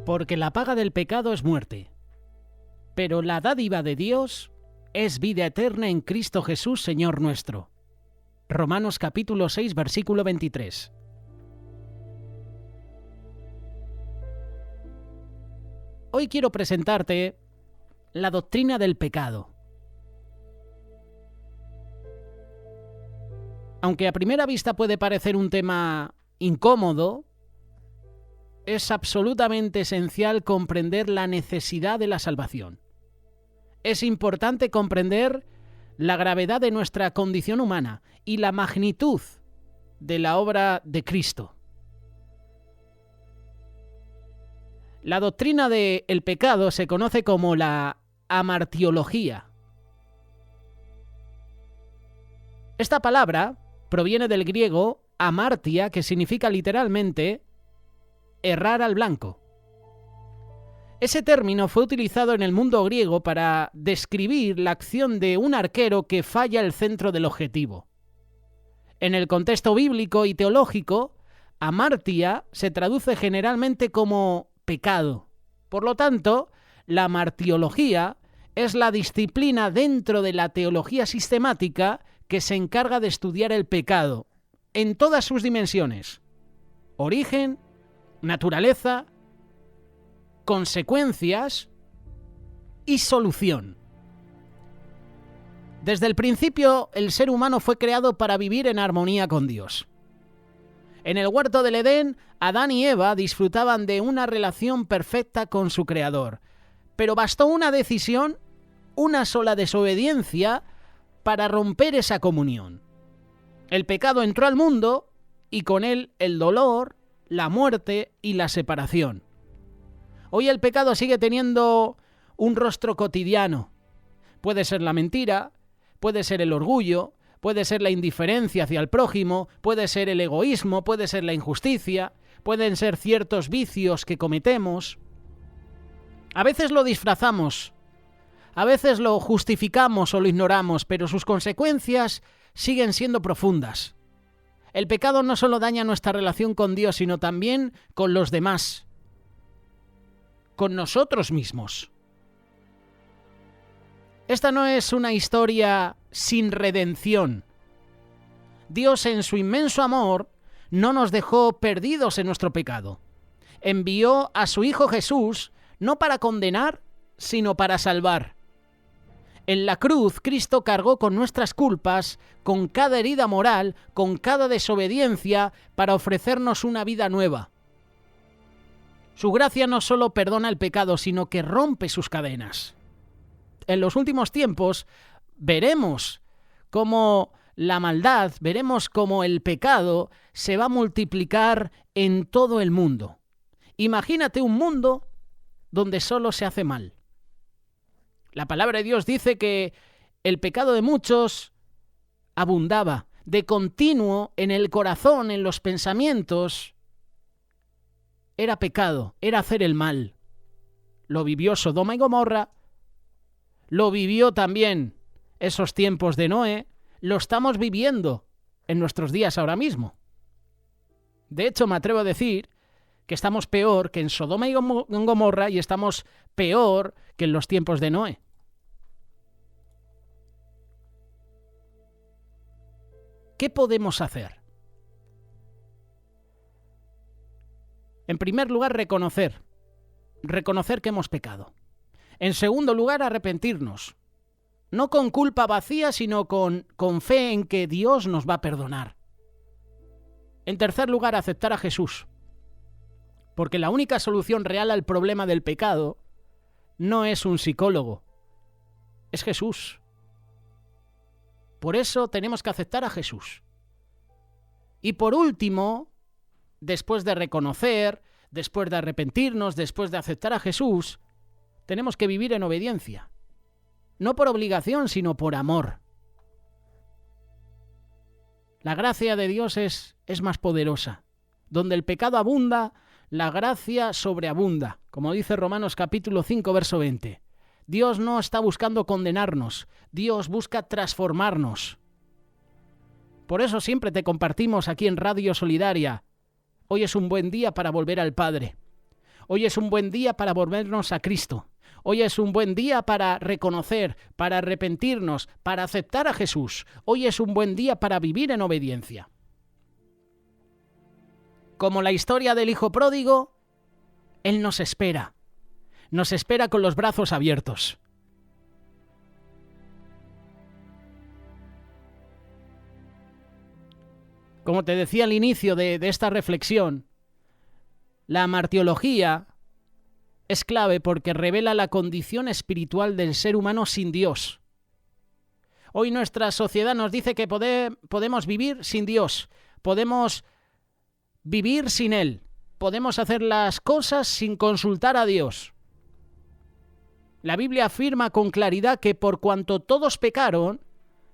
Porque la paga del pecado es muerte, pero la dádiva de Dios es vida eterna en Cristo Jesús, Señor nuestro. Romanos capítulo 6, versículo 23. Hoy quiero presentarte la doctrina del pecado. Aunque a primera vista puede parecer un tema incómodo, es absolutamente esencial comprender la necesidad de la salvación. Es importante comprender la gravedad de nuestra condición humana y la magnitud de la obra de Cristo. La doctrina del pecado se conoce como la amartiología. Esta palabra proviene del griego amartia, que significa literalmente errar al blanco. Ese término fue utilizado en el mundo griego para describir la acción de un arquero que falla el centro del objetivo. En el contexto bíblico y teológico, amartia se traduce generalmente como pecado. Por lo tanto, la martiología es la disciplina dentro de la teología sistemática que se encarga de estudiar el pecado en todas sus dimensiones: origen, naturaleza, consecuencias y solución. Desde el principio, el ser humano fue creado para vivir en armonía con Dios. En el huerto del Edén, Adán y Eva disfrutaban de una relación perfecta con su Creador, pero bastó una decisión, una sola desobediencia, para romper esa comunión. El pecado entró al mundo y con él el dolor, la muerte y la separación. Hoy el pecado sigue teniendo un rostro cotidiano. Puede ser la mentira, puede ser el orgullo, puede ser la indiferencia hacia el prójimo, puede ser el egoísmo, puede ser la injusticia, pueden ser ciertos vicios que cometemos. A veces lo disfrazamos, a veces lo justificamos o lo ignoramos, pero sus consecuencias siguen siendo profundas. El pecado no solo daña nuestra relación con Dios, sino también con los demás, con nosotros mismos. Esta no es una historia sin redención. Dios, en su inmenso amor, no nos dejó perdidos en nuestro pecado. Envió a su Hijo Jesús no para condenar, sino para salvar. En la cruz, Cristo cargó con nuestras culpas, con cada herida moral, con cada desobediencia, para ofrecernos una vida nueva. Su gracia no solo perdona el pecado, sino que rompe sus cadenas. En los últimos tiempos veremos cómo la maldad, veremos cómo el pecado se va a multiplicar en todo el mundo. Imagínate un mundo donde solo se hace mal. La palabra de Dios dice que el pecado de muchos abundaba de continuo en el corazón, en los pensamientos. Era pecado, era hacer el mal. Lo vivió Sodoma y Gomorra, lo vivió también esos tiempos de Noé, lo estamos viviendo en nuestros días ahora mismo. De hecho, me atrevo a decir que estamos peor que en Sodoma y Gomorra y estamos peor que en los tiempos de Noé. ¿Qué podemos hacer? En primer lugar, reconocer que hemos pecado. En segundo lugar, arrepentirnos. No con culpa vacía, sino con fe en que Dios nos va a perdonar. En tercer lugar, aceptar a Jesús. Porque la única solución real al problema del pecado no es un psicólogo, es Jesús. Por eso tenemos que aceptar a Jesús. Y por último, después de reconocer, después de arrepentirnos, después de aceptar a Jesús, tenemos que vivir en obediencia. No por obligación, sino por amor. La gracia de Dios es más poderosa. Donde el pecado abunda, la gracia sobreabunda. Como dice Romanos capítulo 5, verso 20. Dios no está buscando condenarnos. Dios busca transformarnos. Por eso siempre te compartimos aquí en Radio Solidaria. Hoy es un buen día para volver al Padre. Hoy es un buen día para volvernos a Cristo. Hoy es un buen día para reconocer, para arrepentirnos, para aceptar a Jesús. Hoy es un buen día para vivir en obediencia. Como la historia del hijo pródigo, Él nos espera con los brazos abiertos. Como te decía al inicio de esta reflexión, la martiología es clave porque revela la condición espiritual del ser humano sin Dios. Hoy nuestra sociedad nos dice que podemos vivir sin Dios, podemos vivir sin Él, podemos hacer las cosas sin consultar a Dios. La Biblia afirma con claridad que por cuanto todos pecaron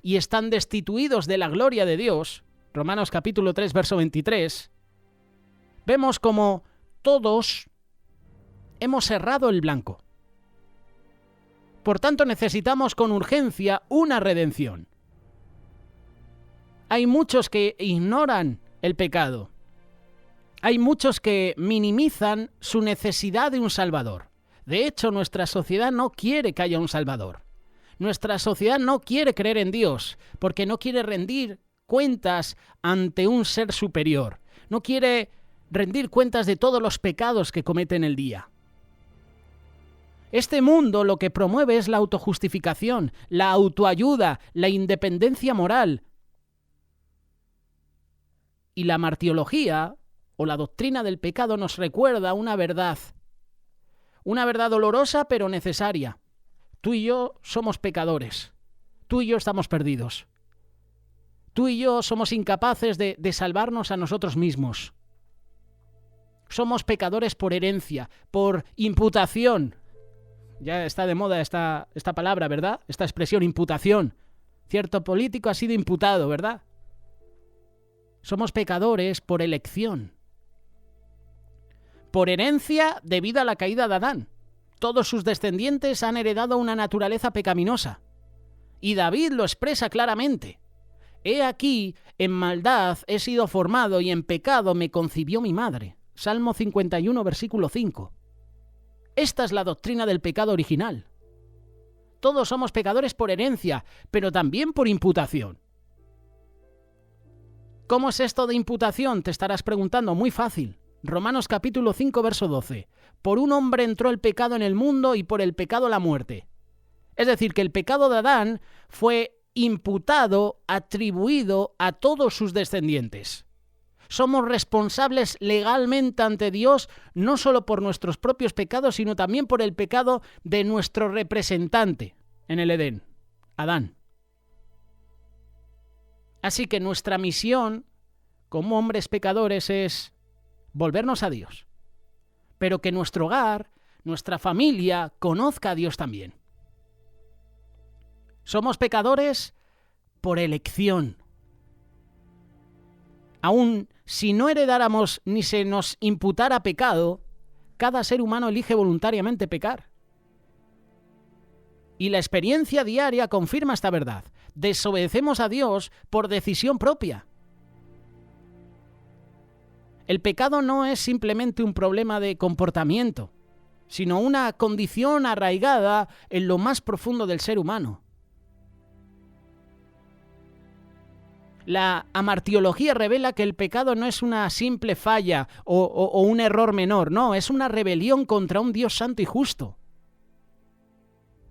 y están destituidos de la gloria de Dios, Romanos capítulo 3, verso 23, vemos como todos hemos errado el blanco. Por tanto, necesitamos con urgencia una redención. Hay muchos que ignoran el pecado. Hay muchos que minimizan su necesidad de un Salvador. De hecho, nuestra sociedad no quiere que haya un Salvador. Nuestra sociedad no quiere creer en Dios porque no quiere rendir cuentas ante un ser superior. No quiere rendir cuentas de todos los pecados que comete en el día. Este mundo lo que promueve es la autojustificación, la autoayuda, la independencia moral. Y la martiología, o la doctrina del pecado, nos recuerda una verdad dolorosa pero necesaria. Tú y yo somos pecadores. Tú y yo estamos perdidos. Tú y yo somos incapaces de salvarnos a nosotros mismos. Somos pecadores por herencia, por imputación. Ya está de moda esta palabra, ¿verdad? Esta expresión, imputación. Cierto político ha sido imputado, ¿verdad? Somos pecadores por elección. Por herencia debido a la caída de Adán. Todos sus descendientes han heredado una naturaleza pecaminosa. Y David lo expresa claramente. He aquí, en maldad he sido formado y en pecado me concibió mi madre. Salmo 51, versículo 5. Esta es la doctrina del pecado original. Todos somos pecadores por herencia, pero también por imputación. ¿Cómo es esto de imputación? Te estarás preguntando. Muy fácil. Romanos capítulo 5, verso 12. Por un hombre entró el pecado en el mundo y por el pecado la muerte. Es decir, que el pecado de Adán fue imputado, atribuido a todos sus descendientes. Somos responsables legalmente ante Dios no solo por nuestros propios pecados, sino también por el pecado de nuestro representante en el Edén, Adán. Así que nuestra misión como hombres pecadores es volvernos a Dios, pero que nuestro hogar, nuestra familia, conozca a Dios también. Somos pecadores por elección. Aún si no heredáramos ni se nos imputara pecado, cada ser humano elige voluntariamente pecar. Y la experiencia diaria confirma esta verdad. Desobedecemos a Dios por decisión propia. El pecado no es simplemente un problema de comportamiento, sino una condición arraigada en lo más profundo del ser humano. La amartiología revela que el pecado no es una simple falla o un error menor, no, es una rebelión contra un Dios santo y justo.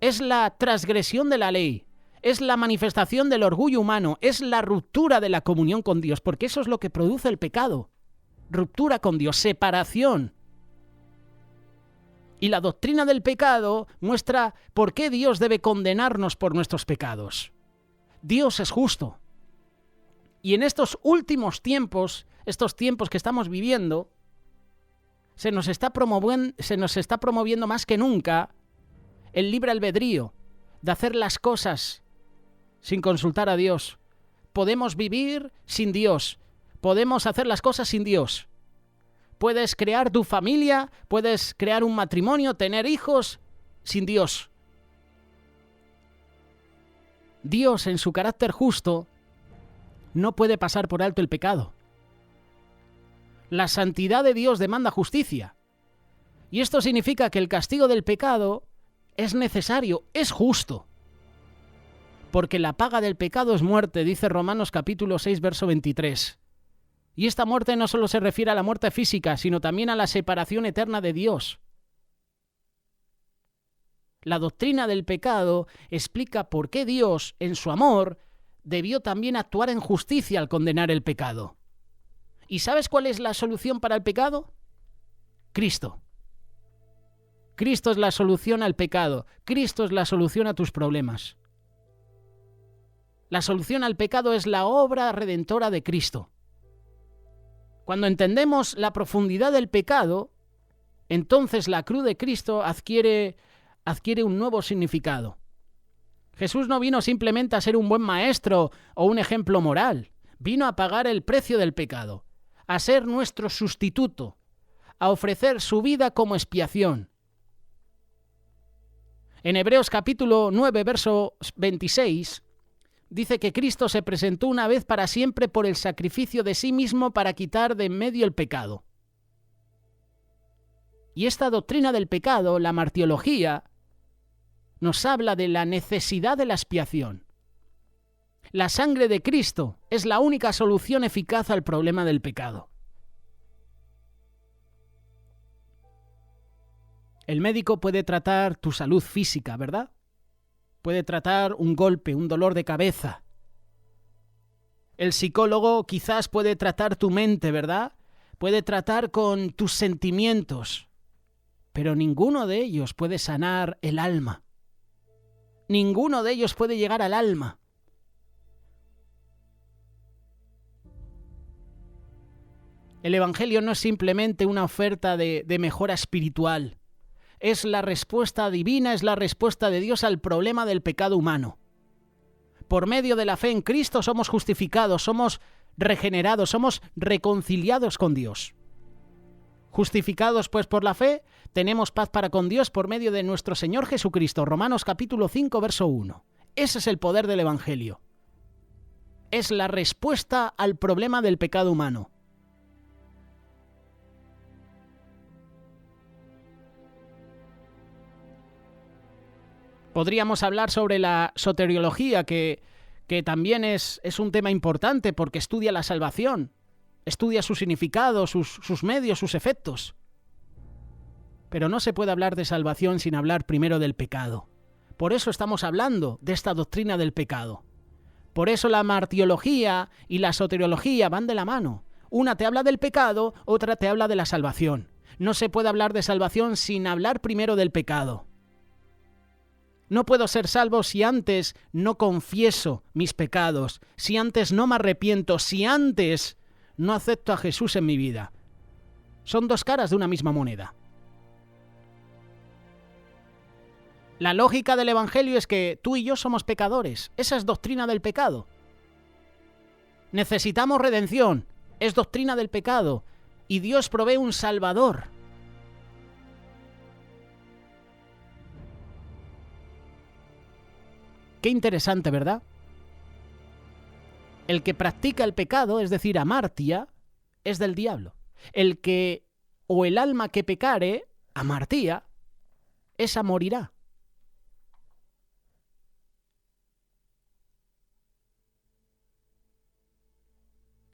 Es la transgresión de la ley, es la manifestación del orgullo humano, es la ruptura de la comunión con Dios, porque eso es lo que produce el pecado. Ruptura con Dios, separación. Y la doctrina del pecado muestra por qué Dios debe condenarnos por nuestros pecados. Dios es justo. Y en estos últimos tiempos, estos tiempos que estamos viviendo, se nos está promoviendo más que nunca el libre albedrío de hacer las cosas sin consultar a Dios. Podemos vivir sin Dios, podemos hacer las cosas sin Dios. Puedes crear tu familia, puedes crear un matrimonio, tener hijos sin Dios. Dios, en su carácter justo, no puede pasar por alto el pecado. La santidad de Dios demanda justicia. Y esto significa que el castigo del pecado es necesario, es justo. Porque la paga del pecado es muerte, dice Romanos capítulo 6, verso 23. Y esta muerte no solo se refiere a la muerte física, sino también a la separación eterna de Dios. La doctrina del pecado explica por qué Dios, en su amor, debió también actuar en justicia al condenar el pecado. ¿Y sabes cuál es la solución para el pecado? Cristo. Cristo es la solución al pecado. Cristo es la solución a tus problemas. La solución al pecado es la obra redentora de Cristo. Cuando entendemos la profundidad del pecado, entonces la cruz de Cristo adquiere un nuevo significado. Jesús no vino simplemente a ser un buen maestro o un ejemplo moral. Vino a pagar el precio del pecado, a ser nuestro sustituto, a ofrecer su vida como expiación. En Hebreos capítulo 9, verso 26, dice que Cristo se presentó una vez para siempre por el sacrificio de sí mismo para quitar de en medio el pecado. Y esta doctrina del pecado, la martiología, nos habla de la necesidad de la expiación. La sangre de Cristo es la única solución eficaz al problema del pecado. El médico puede tratar tu salud física, ¿verdad? Puede tratar un golpe, un dolor de cabeza. El psicólogo quizás puede tratar tu mente, ¿verdad? Puede tratar con tus sentimientos. Pero ninguno de ellos puede sanar el alma. Ninguno de ellos puede llegar al alma. El Evangelio no es simplemente una oferta de mejora espiritual. Es la respuesta divina, es la respuesta de Dios al problema del pecado humano. Por medio de la fe en Cristo somos justificados, somos regenerados, somos reconciliados con Dios. Justificados pues por la fe, tenemos paz para con Dios por medio de nuestro Señor Jesucristo. Romanos capítulo 5, verso 1. Ese es el poder del Evangelio. Es la respuesta al problema del pecado humano. Podríamos hablar sobre la soteriología, que también es un tema importante porque estudia la salvación, estudia su significado, sus medios, sus efectos. Pero no se puede hablar de salvación sin hablar primero del pecado. Por eso estamos hablando de esta doctrina del pecado. Por eso la martiología y la soteriología van de la mano. Una te habla del pecado, otra te habla de la salvación. No se puede hablar de salvación sin hablar primero del pecado. No puedo ser salvo si antes no confieso mis pecados, si antes no me arrepiento, si antes no acepto a Jesús en mi vida. Son dos caras de una misma moneda. La lógica del Evangelio es que tú y yo somos pecadores. Esa es doctrina del pecado. Necesitamos redención. Es doctrina del pecado. Y Dios provee un Salvador. Qué interesante, ¿verdad? El que practica el pecado, es decir, amartia, es del diablo. El alma que pecare, amartía, esa morirá.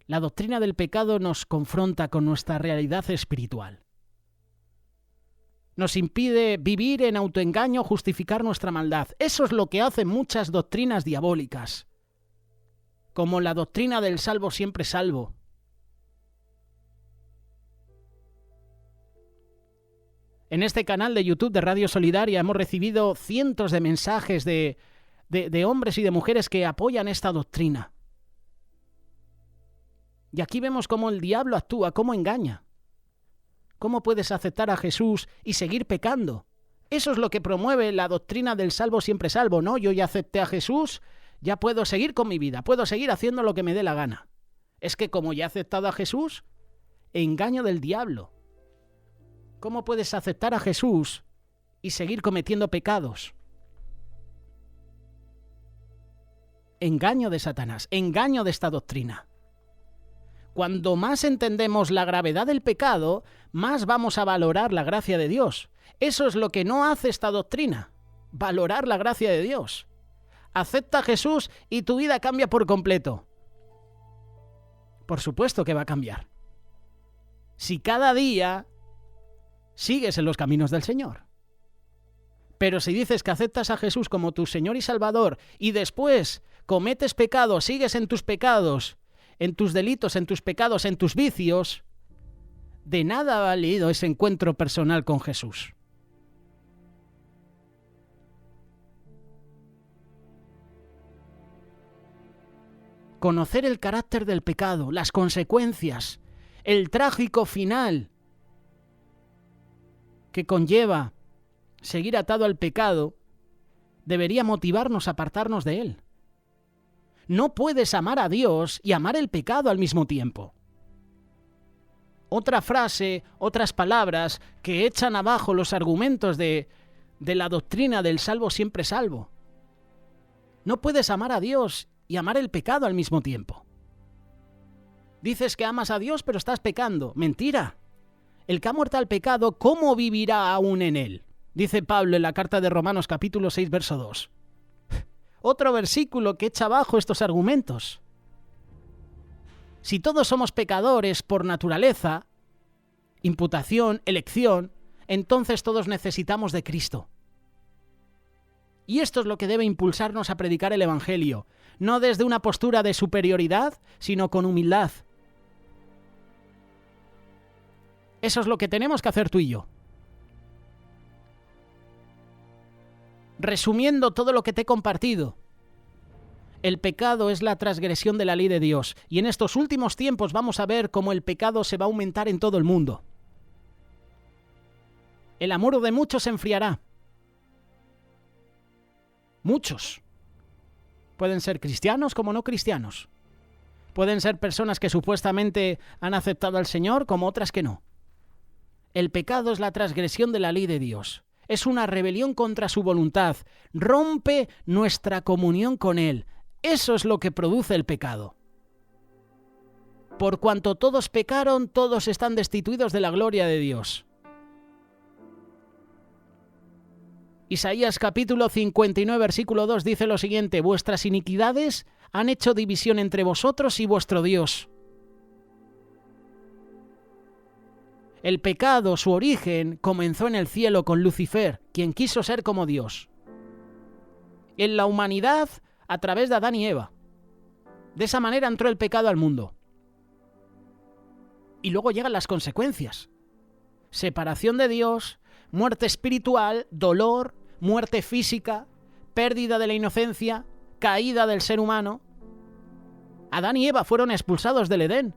La doctrina del pecado nos confronta con nuestra realidad espiritual. Nos impide vivir en autoengaño, justificar nuestra maldad. Eso es lo que hacen muchas doctrinas diabólicas, como la doctrina del salvo siempre salvo. En este canal de YouTube de Radio Solidaria hemos recibido cientos de mensajes de hombres y de mujeres que apoyan esta doctrina. Y aquí vemos cómo el diablo actúa, cómo engaña. ¿Cómo puedes aceptar a Jesús y seguir pecando? Eso es lo que promueve la doctrina del salvo siempre salvo, ¿no? Yo ya acepté a Jesús, ya puedo seguir con mi vida, puedo seguir haciendo lo que me dé la gana. Es que como ya he aceptado a Jesús, engaño del diablo. ¿Cómo puedes aceptar a Jesús y seguir cometiendo pecados? Engaño de Satanás, engaño de esta doctrina. Cuando más entendemos la gravedad del pecado, más vamos a valorar la gracia de Dios. Eso es lo que no hace esta doctrina, valorar la gracia de Dios. Acepta a Jesús y tu vida cambia por completo. Por supuesto que va a cambiar. Si cada día sigues en los caminos del Señor. Pero si dices que aceptas a Jesús como tu Señor y Salvador y después cometes pecado, sigues en tus pecados, en tus delitos, en tus pecados, en tus vicios, de nada ha valido ese encuentro personal con Jesús. Conocer el carácter del pecado, las consecuencias, el trágico final que conlleva seguir atado al pecado, debería motivarnos a apartarnos de él. No puedes amar a Dios y amar el pecado al mismo tiempo. Otra frase, otras palabras que echan abajo los argumentos de la doctrina del salvo siempre salvo. No puedes amar a Dios y amar el pecado al mismo tiempo. Dices que amas a Dios pero estás pecando. Mentira. El que ha muerto al pecado, ¿cómo vivirá aún en él? Dice Pablo en la carta de Romanos capítulo 6, verso 2. Otro versículo que echa abajo estos argumentos. Si todos somos pecadores por naturaleza, imputación, elección, entonces todos necesitamos de Cristo. Y esto es lo que debe impulsarnos a predicar el Evangelio, no desde una postura de superioridad, sino con humildad. Eso es lo que tenemos que hacer tú y yo. Resumiendo todo lo que te he compartido, el pecado es la transgresión de la ley de Dios, y en estos últimos tiempos vamos a ver cómo el pecado se va a aumentar en todo el mundo. El amor de muchos se enfriará. Muchos. Pueden ser cristianos como no cristianos. Pueden ser personas que supuestamente han aceptado al Señor como otras que no. El pecado es la transgresión de la ley de Dios. Es una rebelión contra su voluntad. Rompe nuestra comunión con Él. Eso es lo que produce el pecado. Por cuanto todos pecaron, todos están destituidos de la gloria de Dios. Isaías capítulo 59, versículo 2 dice lo siguiente: vuestras iniquidades han hecho división entre vosotros y vuestro Dios. El pecado, su origen, comenzó en el cielo con Lucifer, quien quiso ser como Dios. En la humanidad, a través de Adán y Eva. De esa manera entró el pecado al mundo. Y luego llegan las consecuencias. Separación de Dios, muerte espiritual, dolor, muerte física, pérdida de la inocencia, caída del ser humano. Adán y Eva fueron expulsados del Edén.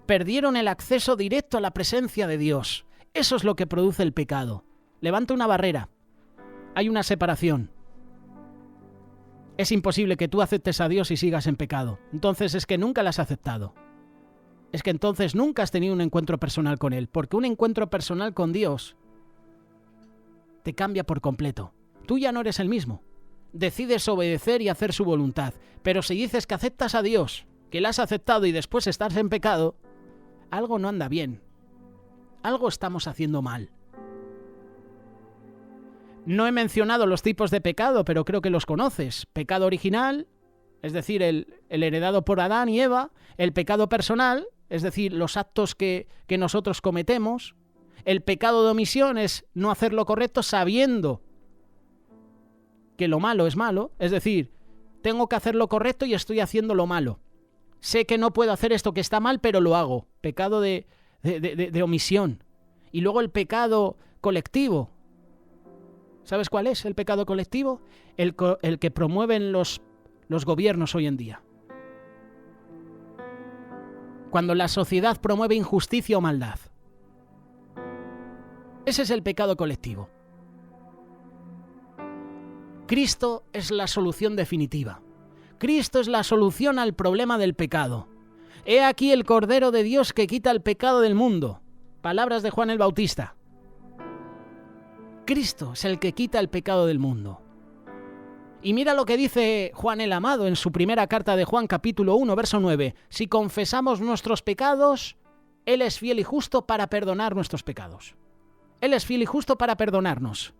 Perdieron el acceso directo a la presencia de Dios. Eso es lo que produce el pecado. Levanta una barrera. Hay una separación. Es imposible que tú aceptes a Dios y sigas en pecado. Entonces es que nunca lo has aceptado. Es que entonces nunca has tenido un encuentro personal con Él. Porque un encuentro personal con Dios te cambia por completo. Tú ya no eres el mismo. Decides obedecer y hacer su voluntad. Pero si dices que aceptas a Dios, que la has aceptado y después estás en pecado, algo no anda bien. Algo estamos haciendo mal. No he mencionado los tipos de pecado, pero creo que los conoces. Pecado original, es decir, el heredado por Adán y Eva. El pecado personal, es decir, los actos que nosotros cometemos. El pecado de omisión es no hacer lo correcto sabiendo que lo malo es malo. Es decir, tengo que hacer lo correcto y estoy haciendo lo malo. Sé que no puedo hacer esto que está mal, pero lo hago. Pecado de omisión. Y luego el pecado colectivo. ¿Sabes cuál es el pecado colectivo? El que promueven los gobiernos hoy en día. Cuando la sociedad promueve injusticia o maldad. Ese es el pecado colectivo. Cristo es la solución definitiva. Cristo es la solución al problema del pecado. He aquí el Cordero de Dios que quita el pecado del mundo. Palabras de Juan el Bautista. Cristo es el que quita el pecado del mundo. Y mira lo que dice Juan el Amado en su primera carta de Juan, capítulo 1, verso 9. Si confesamos nuestros pecados, Él es fiel y justo para perdonar nuestros pecados. Él es fiel y justo para perdonarnos.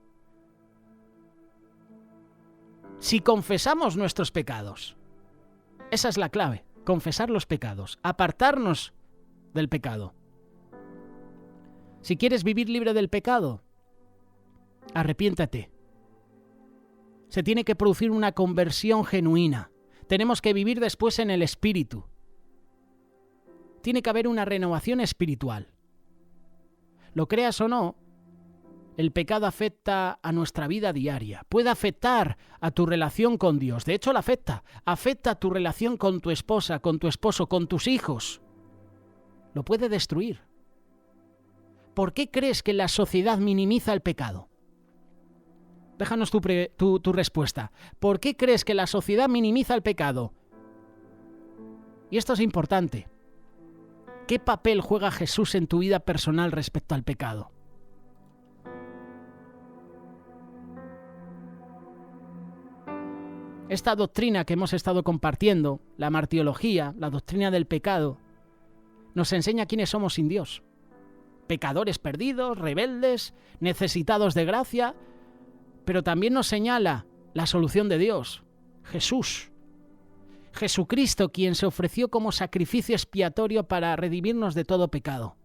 Si confesamos nuestros pecados, esa es la clave, confesar los pecados, apartarnos del pecado. Si quieres vivir libre del pecado, arrepiéntate. Se tiene que producir una conversión genuina. Tenemos que vivir después en el Espíritu. Tiene que haber una renovación espiritual. Lo creas o no, el pecado afecta a nuestra vida diaria. Puede afectar a tu relación con Dios. De hecho, la afecta. Afecta a tu relación con tu esposa, con tu esposo, con tus hijos. Lo puede destruir. ¿Por qué crees que la sociedad minimiza el pecado? Déjanos tu respuesta. ¿Por qué crees que la sociedad minimiza el pecado? Y esto es importante. ¿Qué papel juega Jesús en tu vida personal respecto al pecado? Esta doctrina que hemos estado compartiendo, la martirología, la doctrina del pecado, nos enseña quiénes somos sin Dios. Pecadores perdidos, rebeldes, necesitados de gracia, pero también nos señala la solución de Dios, Jesús. Jesucristo, quien se ofreció como sacrificio expiatorio para redimirnos de todo pecado.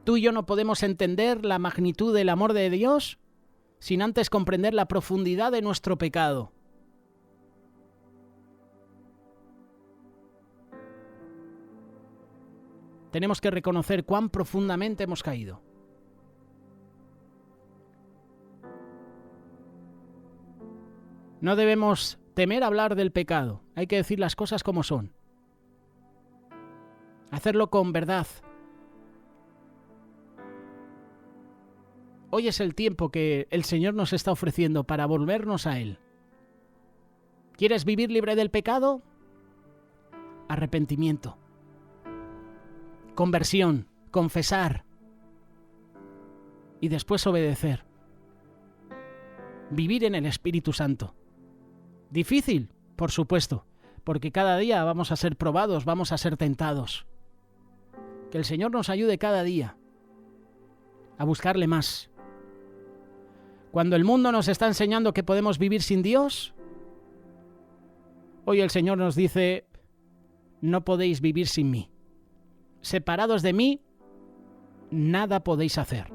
Tú y yo no podemos entender la magnitud del amor de Dios sin antes comprender la profundidad de nuestro pecado. Tenemos que reconocer cuán profundamente hemos caído. No debemos temer hablar del pecado. Hay que decir las cosas como son. Hacerlo con verdad. Hoy es el tiempo que el Señor nos está ofreciendo para volvernos a Él. ¿Quieres vivir libre del pecado? Arrepentimiento. Conversión. Confesar. Y después obedecer. Vivir en el Espíritu Santo. Difícil, por supuesto, porque cada día vamos a ser probados, vamos a ser tentados. Que el Señor nos ayude cada día a buscarle más. Cuando el mundo nos está enseñando que podemos vivir sin Dios, hoy el Señor nos dice, no podéis vivir sin mí. Separados de mí, nada podéis hacer.